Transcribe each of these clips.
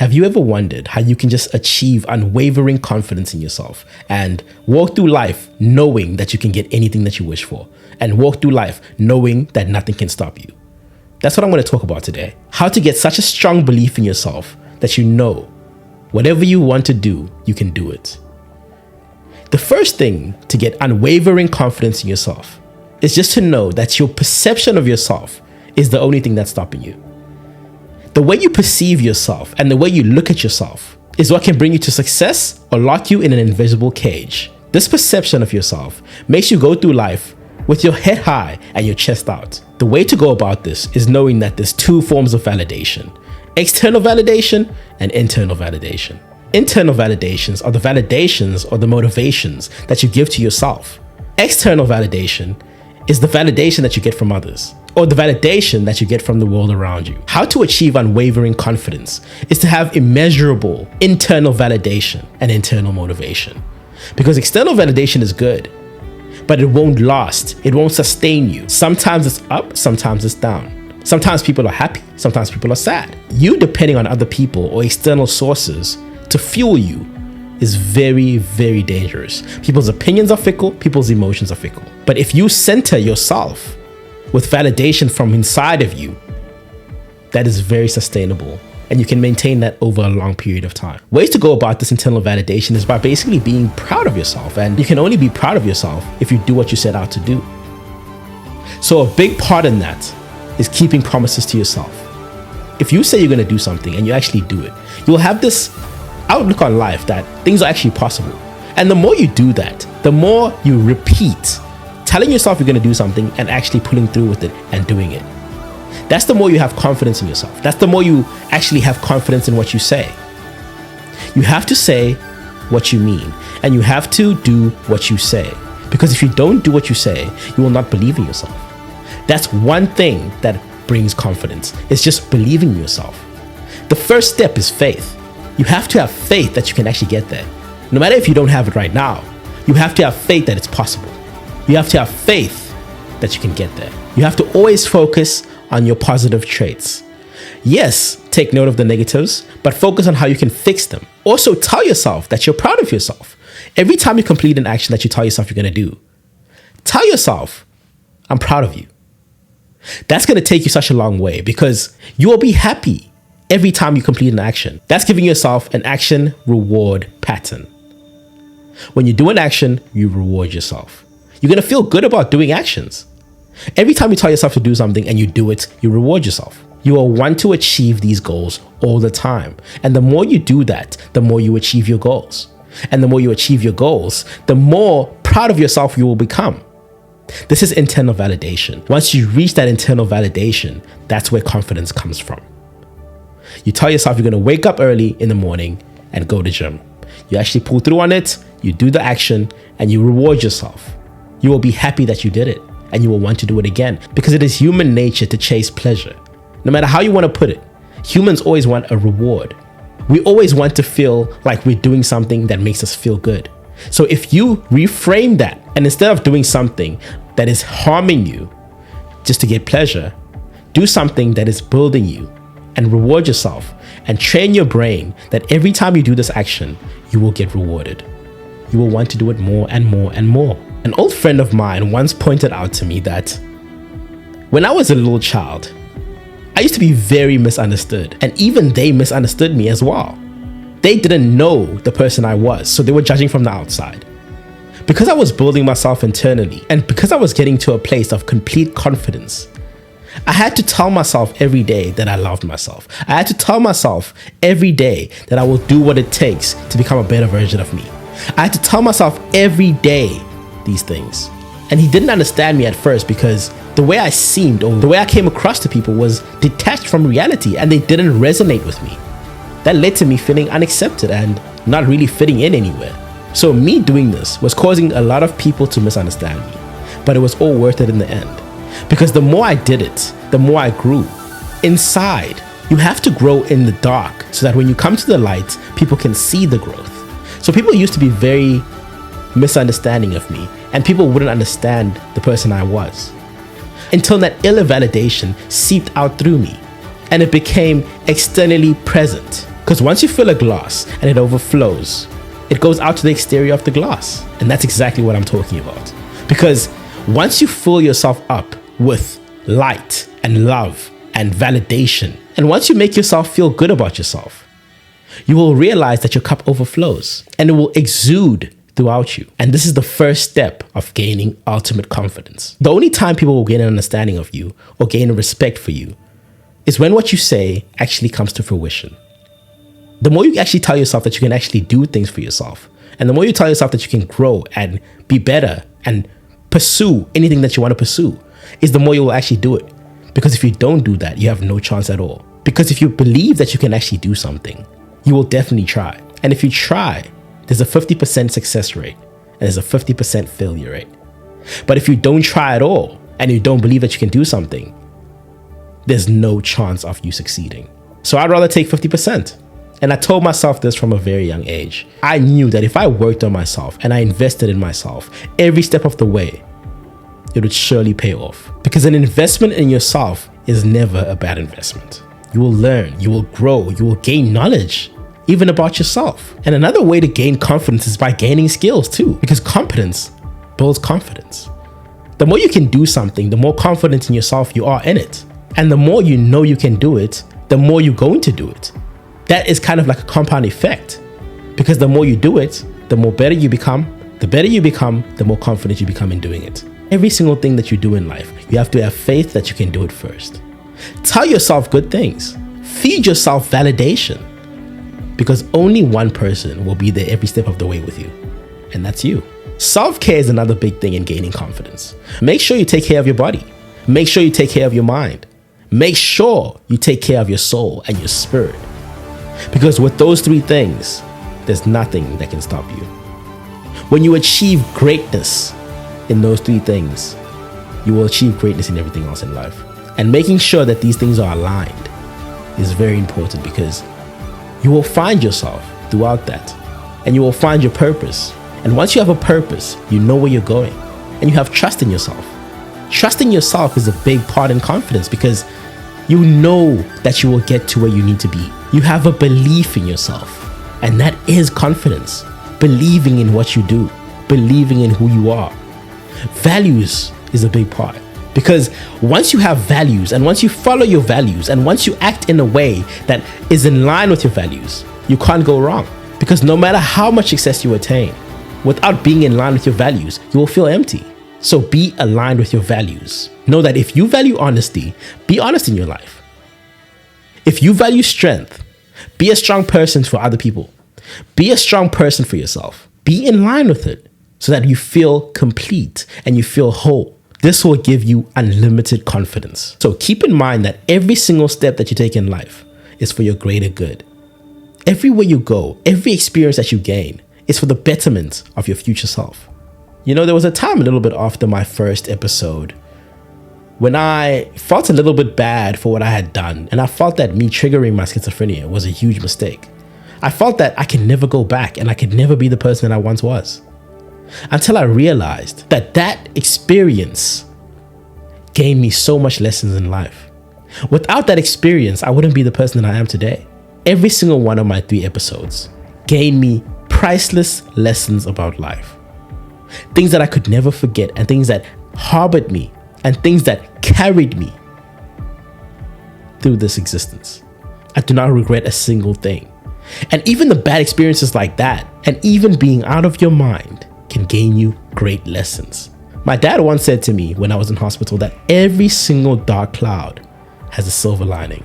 Have you ever wondered how you can just achieve unwavering confidence in yourself and walk through life knowing that you can get anything that you wish for, and walk through life knowing that nothing can stop you? That's what I'm going to talk about today. How to get such a strong belief in yourself that you know whatever you want to do, you can do it. The first thing to get unwavering confidence in yourself is just to know that your perception of yourself is the only thing that's stopping you. The way you perceive yourself and the way you look at yourself is what can bring you to success or lock you in an invisible cage. This perception of yourself makes you go through life with your head high and your chest out. The way to go about this is knowing that there's two forms of validation: external validation and internal validation. Internal validations are the validations or the motivations that you give to yourself. External validation is the validation that you get from others, or the validation that you get from the world around you. How to achieve unwavering confidence is to have immeasurable internal validation and internal motivation. Because external validation is good, but it won't last. It won't sustain you. Sometimes it's up, sometimes it's down. Sometimes people are happy, sometimes people are sad. You depending on other people or external sources to fuel you is very, very dangerous. People's opinions are fickle, people's emotions are fickle. But if you center yourself with validation from inside of you, that is very sustainable, and you can maintain that over a long period of time. Ways to go about this internal validation is by basically being proud of yourself, and you can only be proud of yourself if you do what you set out to do. So a big part in that is keeping promises to yourself. If you say you're going to do something and you actually do it, you'll have this outlook on life that things are actually possible. And the more you do that, the more you repeat telling yourself you're going to do something and actually pulling through with it and doing it. That's the more you have confidence in yourself. That's the more you actually have confidence in what you say. You have to say what you mean, and you have to do what you say. Because if you don't do what you say, you will not believe in yourself. That's one thing that brings confidence. It's just believing in yourself. The first step is faith. You have to have faith that you can actually get there. No matter if you don't have it right now, you have to have faith that it's possible. You have to have faith that you can get there. You have to always focus on your positive traits. Yes, take note of the negatives, but focus on how you can fix them. Also, tell yourself that you're proud of yourself. Every time you complete an action that you tell yourself you're going to do, tell yourself, I'm proud of you. That's going to take you such a long way because you will be happy every time you complete an action. That's giving yourself an action reward pattern. When you do an action, you reward yourself. You're going to feel good about doing actions. Every time you tell yourself to do something and you do it, you reward yourself. You will want to achieve these goals all the time. And the more you do that, the more you achieve your goals. And the more you achieve your goals, the more proud of yourself you will become. This is internal validation. Once you reach that internal validation, that's where confidence comes from. You tell yourself you're going to wake up early in the morning and go to gym. You actually pull through on it, you do the action, and you reward yourself. You will be happy that you did it, and you will want to do it again because it is human nature to chase pleasure. No matter how you want to put it, humans always want a reward. We always want to feel like we're doing something that makes us feel good. So if you reframe that, and instead of doing something that is harming you just to get pleasure, do something that is building you and reward yourself and train your brain that every time you do this action, you will get rewarded. You will want to do it more and more and more. An old friend of mine once pointed out to me that when I was a little child, I used to be very misunderstood, and even they misunderstood me as well. They didn't know the person I was, so they were judging from the outside. Because I was building myself internally, and because I was getting to a place of complete confidence, I had to tell myself every day that I loved myself. I had to tell myself every day that I will do what it takes to become a better version of me. I had to tell myself every day these things. And he didn't understand me at first because the way I seemed or the way I came across to people was detached from reality, and they didn't resonate with me. That led to me feeling unaccepted and not really fitting in anywhere. So me doing this was causing a lot of people to misunderstand me, but it was all worth it in the end. Because the more I did it, the more I grew. Inside, you have to grow in the dark so that when you come to the light, people can see the growth. So people used to be very misunderstanding of me, and people wouldn't understand the person I was. Until that inner validation seeped out through me, and it became externally present. Because once you fill a glass and it overflows, it goes out to the exterior of the glass. And that's exactly what I'm talking about. Because once you fill yourself up with light and love and validation, and once you make yourself feel good about yourself, you will realize that your cup overflows and it will exude throughout you. And this is the first step of gaining ultimate confidence. The only time people will gain an understanding of you or gain a respect for you is when what you say actually comes to fruition. The more you actually tell yourself that you can actually do things for yourself, and the more you tell yourself that you can grow and be better and pursue anything that you want to pursue, is the more you will actually do it. Because if you don't do that, you have no chance at all. Because if you believe that you can actually do something, you will definitely try. And if you try, there's a 50% success rate and there's a 50% failure rate. But if you don't try at all and you don't believe that you can do something, there's no chance of you succeeding. So I'd rather take 50%. And I told myself this from a very young age. I knew that if I worked on myself and I invested in myself every step of the way, it would surely pay off. Because an investment in yourself is never a bad investment. You will learn, you will grow, you will gain knowledge, even about yourself. And another way to gain confidence is by gaining skills too, because competence builds confidence. The more you can do something, the more confident in yourself you are in it. And the more you know you can do it, the more you're going to do it. That is kind of like a compound effect, because the more you do it, the more better you become. The better you become, the more confident you become in doing it. Every single thing that you do in life, you have to have faith that you can do it first. Tell yourself good things. Feed yourself validation, because only one person will be there every step of the way with you, and that's you. Self-care is another big thing in gaining confidence. Make sure you take care of your body. Make sure you take care of your mind. Make sure you take care of your soul and your spirit. Because with those three things, there's nothing that can stop you. When you achieve greatness in those three things, you will achieve greatness in everything else in life. And making sure that these things are aligned is very important, because you will find yourself throughout that, and you will find your purpose. And once you have a purpose, you know where you're going, and you have trust in yourself. Trusting yourself is a big part in confidence, because you know that you will get to where you need to be. You have a belief in yourself, and that is confidence. Believing in what you do, believing in who you are. Values is a big part, because once you have values, and once you follow your values, and once you act in a way that is in line with your values, you can't go wrong. Because no matter how much success you attain, without being in line with your values, you will feel empty. So be aligned with your values. Know that if you value honesty, be honest in your life. If you value strength, be a strong person for other people. Be a strong person for yourself. Be in line with it so that you feel complete and you feel whole. This will give you unlimited confidence. So keep in mind that every single step that you take in life is for your greater good. Everywhere you go, every experience that you gain is for the betterment of your future self. You know, there was a time a little bit after my first episode when I felt a little bit bad for what I had done, and I felt that me triggering my schizophrenia was a huge mistake. I felt that I could never go back and I could never be the person that I once was. Until I realized that that experience gave me so much lessons in life. Without that experience, I wouldn't be the person that I am today. Every single one of my 3 episodes gave me priceless lessons about life. Things that I could never forget, and things that harbored me, and things that carried me through this existence. I do not regret a single thing. And even the bad experiences like that, and even being out of your mind, can gain you great lessons. My dad once said to me when I was in hospital that every single dark cloud has a silver lining.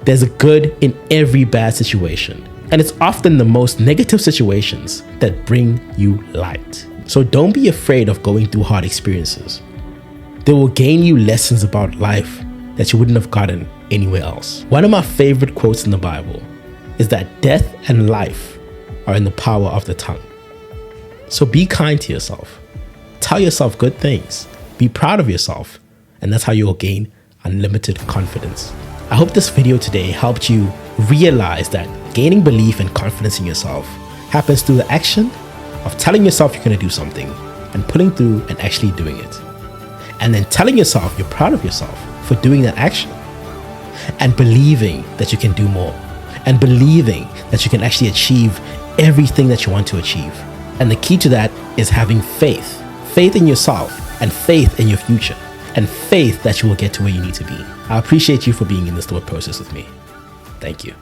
There's a good in every bad situation, and it's often the most negative situations that bring you light. So don't be afraid of going through hard experiences. They will gain you lessons about life that you wouldn't have gotten anywhere else. One of my favorite quotes in the Bible is that death and life are in the power of the tongue. So be kind to yourself. Tell yourself good things. Be proud of yourself. And that's how you'll gain unlimited confidence. I hope this video today helped you realize that gaining belief and confidence in yourself happens through the action of telling yourself you're going to do something and pulling through and actually doing it. And then telling yourself you're proud of yourself for doing that action and believing that you can do more and believing that you can actually achieve everything that you want to achieve. And the key to that is having faith. Faith in yourself and faith in your future and faith that you will get to where you need to be. I appreciate you for being in this thought process with me. Thank you.